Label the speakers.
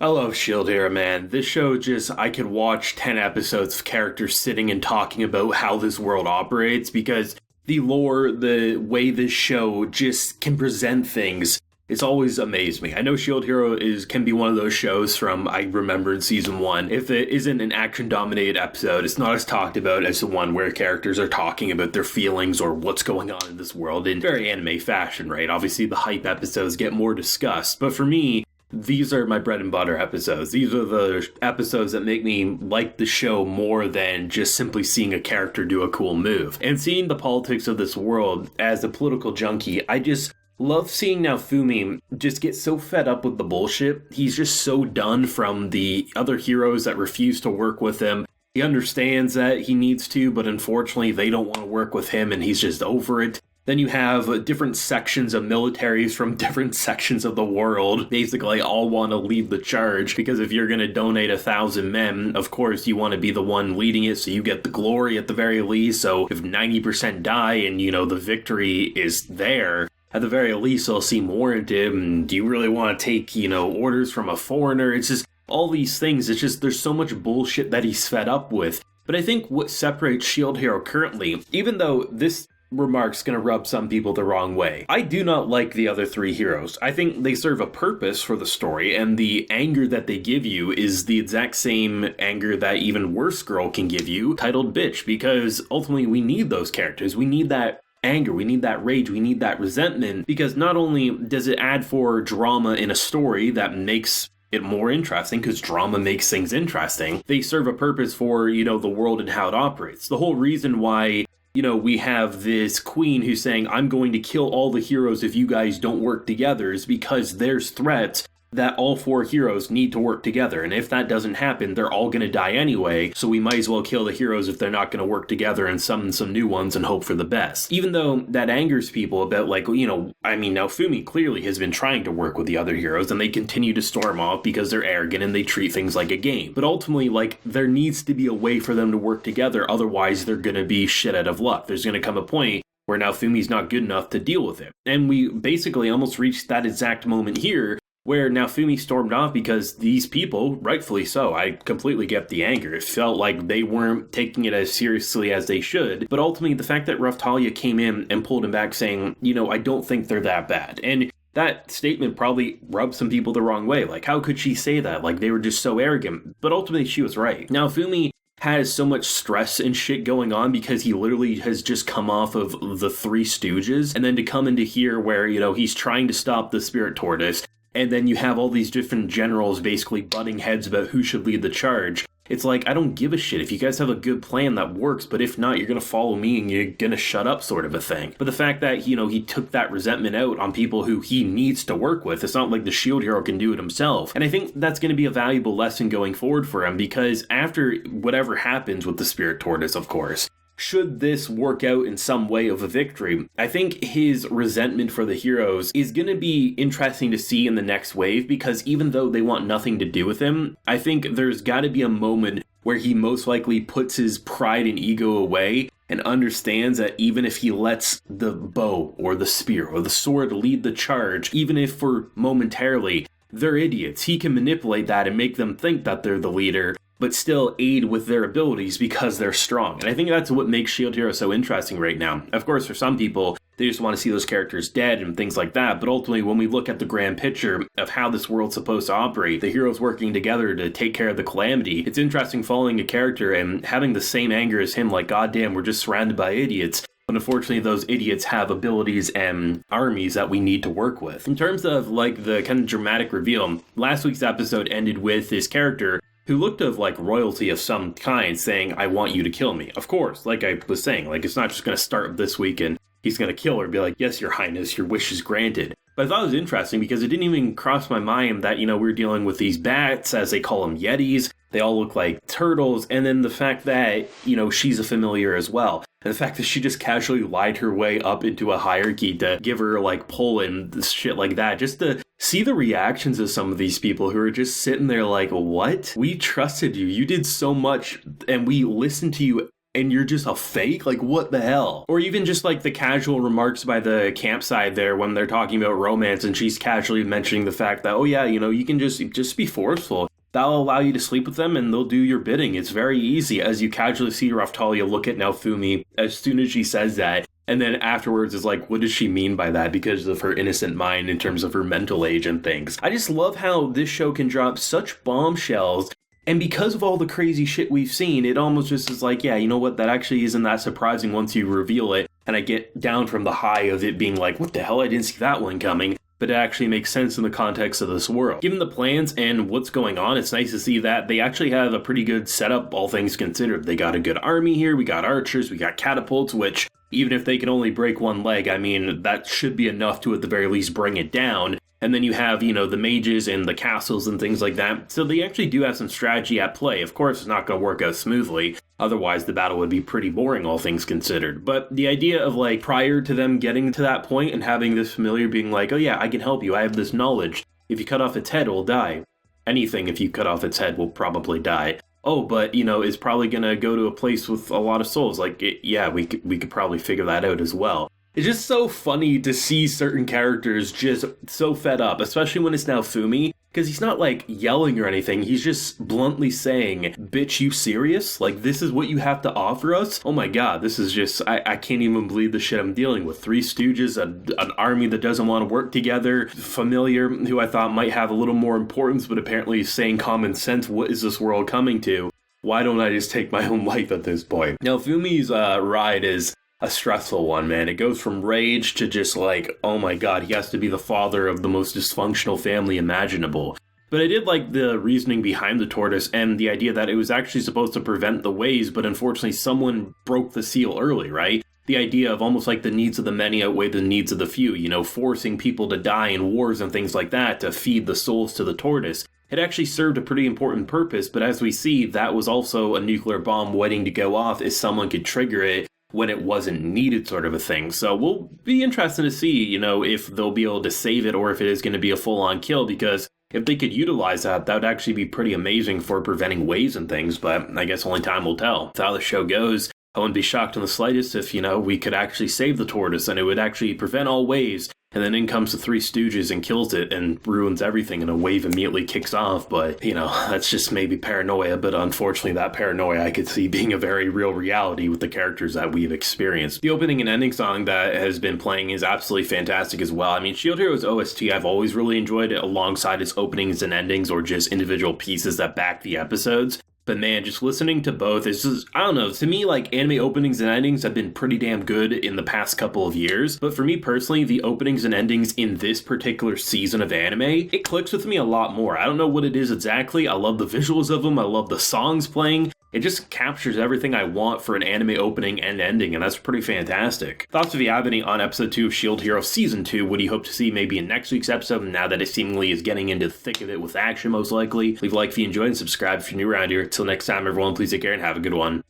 Speaker 1: I love S.H.I.E.L.D. Hero, man. This show I could watch 10 episodes of characters sitting and talking about how this world operates because the lore, the way this show just can present things, it's always amazed me. I know S.H.I.E.L.D. Hero can be one of those shows from, I remember in season 1. If it isn't an action-dominated episode, it's not as talked about as the one where characters are talking about their feelings or what's going on in this world in very anime fashion, right? Obviously, the hype episodes get more discussed, but for me, these are my bread and butter episodes. These are the episodes that make me like the show more than just simply seeing a character do a cool move. And seeing the politics of this world as a political junkie, I just love seeing Naofumi just get so fed up with the bullshit. He's just so done from the other heroes that refuse to work with him. He understands that he needs to, but unfortunately they don't want to work with him and he's just over it. Then you have different sections of militaries from different sections of the world basically all want to lead the charge because if you're going to donate 1,000 men, of course you want to be the one leading it so you get the glory at the very least. So if 90% die and, the victory is there, at the very least they'll seem warranted. And do you really want to take, orders from a foreigner? It's just all these things. It's just there's so much bullshit that he's fed up with. But I think what separates S.H.I.E.L.D. Hero currently, even though this remark's gonna rub some people the wrong way, I do not like the other 3 heroes. I think they serve a purpose for the story, and the anger that they give you is the exact same anger that even Worse Girl can give you, titled Bitch, because ultimately we need those characters. We need that anger, we need that rage, we need that resentment, because not only does it add for drama in a story that makes it more interesting, because drama makes things interesting, they serve a purpose for, the world and how it operates. The whole reason why we have this queen who's saying, I'm going to kill all the heroes if you guys don't work together, is because there's threats that all 4 heroes need to work together. And if that doesn't happen, they're all going to die anyway. So we might as well kill the heroes if they're not going to work together and summon some new ones and hope for the best. Even though that angers people about Naofumi clearly has been trying to work with the other heroes and they continue to storm off because they're arrogant and they treat things like a game. But ultimately, there needs to be a way for them to work together. Otherwise, they're going to be shit out of luck. There's going to come a point where Naofumi's not good enough to deal with it. And we basically almost reached that exact moment here where Naofumi stormed off because these people, rightfully so, I completely get the anger. It felt like they weren't taking it as seriously as they should. But ultimately, the fact that Raftalia came in and pulled him back saying, I don't think they're that bad. And that statement probably rubbed some people the wrong way. Like, how could she say that? Like, they were just so arrogant. But ultimately, she was right. Naofumi has so much stress and shit going on because he literally has just come off of the 3 Stooges. And then to come into here where, he's trying to stop the Spirit Tortoise, and then you have all these different generals basically butting heads about who should lead the charge. It's like, I don't give a shit. If you guys have a good plan, that works. But if not, you're going to follow me and you're going to shut up sort of a thing. But the fact that, he took that resentment out on people who he needs to work with, it's not like the S.H.I.E.L.D. hero can do it himself. And I think that's going to be a valuable lesson going forward for him because after whatever happens with the Spirit Tortoise, of course, should this work out in some way of a victory, I think his resentment for the heroes is going to be interesting to see in the next wave because even though they want nothing to do with him, I think there's got to be a moment where he most likely puts his pride and ego away and understands that even if he lets the bow or the spear or the sword lead the charge, even if for momentarily they're idiots, he can manipulate that and make them think that they're the leader, but still aid with their abilities because they're strong. And I think that's what makes S.H.I.E.L.D. Hero so interesting right now. Of course, for some people, they just want to see those characters dead and things like that. But ultimately, when we look at the grand picture of how this world's supposed to operate, the heroes working together to take care of the calamity, it's interesting following a character and having the same anger as him, like, goddamn, we're just surrounded by idiots. But unfortunately, those idiots have abilities and armies that we need to work with. In terms of, the kind of dramatic reveal, last week's episode ended with this character who looked of royalty of some kind saying, I want you to kill me. Of course, like I was saying, it's not just going to start this week and he's going to kill her and be like, yes, your highness, your wish is granted. But I thought it was interesting because it didn't even cross my mind that, we're dealing with these bats, as they call them, yetis. They all look like turtles. And then the fact that, she's a familiar as well. And the fact that she just casually lied her way up into a hierarchy to give her pull and shit like that, just to see the reactions of some of these people who are just sitting there like, what? We trusted you. You did so much and we listened to you and you're just a fake? Like, what the hell? Or even just like the casual remarks by the campsite there when they're talking about romance and she's casually mentioning the fact that, oh yeah, you know, you can just be forceful. That'll allow you to sleep with them and they'll do your bidding. It's very easy, as you casually see Raftalia look at Naofumi as soon as she says that. And then afterwards is like, what does she mean by that? Because of her innocent mind in terms of her mental age and things. I just love how this show can drop such bombshells. And because of all the crazy shit we've seen, it almost just is like, yeah, you know what? That actually isn't that surprising once you reveal it. And I get down from the high of it being like, what the hell? I didn't see that one coming. But it actually makes sense in the context of this world. Given the plans and what's going on, it's nice to see that they actually have a pretty good setup, all things considered. They got a good army here, we got archers, we got catapults, which, even if they can only break one leg, I mean, that should be enough to at the very least bring it down. And then you have, you know, the mages and the castles and things like that. So they actually do have some strategy at play. Of course, it's not going to work out smoothly. Otherwise, the battle would be pretty boring, all things considered. But the idea of, like, prior to them getting to that point and having this familiar being like, oh yeah, I can help you. I have this knowledge. If you cut off its head, it will die. Anything, if you cut off its head, will probably die. Oh, but, you know, it's probably going to go to a place with a lot of souls. Like, yeah, we could probably figure that out as well. It's just so funny to see certain characters just so fed up, especially when it's Naofumi, because he's not, like, yelling or anything. He's just bluntly saying, bitch, you serious? Like, this is what you have to offer us? Oh my god, this is just, I can't even believe the shit I'm dealing with. Three stooges, an army that doesn't want to work together, familiar, who I thought might have a little more importance, but apparently is saying common sense, what is this world coming to? Why don't I just take my own life at this point? Naofumi's ride is a stressful one, man. It goes from rage to just like, oh my god, he has to be the father of the most dysfunctional family imaginable. But I did like the reasoning behind the tortoise and the idea that it was actually supposed to prevent the waves, but unfortunately someone broke the seal early, right? The idea of almost like the needs of the many outweigh the needs of the few, you know, forcing people to die in wars and things like that to feed the souls to the tortoise. It actually served a pretty important purpose, but as we see, that was also a nuclear bomb waiting to go off if someone could trigger it when it wasn't needed, sort of a thing. So we'll be interested to see, you know, if they'll be able to save it or if it is going to be a full-on kill, because if they could utilize that, that would actually be pretty amazing for preventing waves and things, but I guess only time will tell. That's how the show goes. I wouldn't be shocked in the slightest if, you know, we could actually save the tortoise and it would actually prevent all waves, and then in comes the Three Stooges and kills it and ruins everything and a wave immediately kicks off. But, you know, that's just maybe paranoia, but unfortunately that paranoia I could see being a very real reality with the characters that we've experienced. The opening and ending song that has been playing is absolutely fantastic as well. I mean, Shield Hero's OST, I've always really enjoyed it alongside its openings and endings or just individual pieces that back the episodes. But man, just listening to both, it's just, I don't know, to me, like, anime openings and endings have been pretty damn good in the past couple of years. But for me personally, the openings and endings in this particular season of anime, it clicks with me a lot more. I don't know what it is exactly. I love the visuals of them. I love the songs playing. It just captures everything I want for an anime opening and ending, and that's pretty fantastic. Thoughts if you have any on episode 2 of Shield Hero Season 2, what do you hope to see maybe in next week's episode, now that it seemingly is getting into the thick of it with action most likely? Leave a like if you enjoyed and subscribe if you're new around here. Till next time everyone, please take care and have a good one.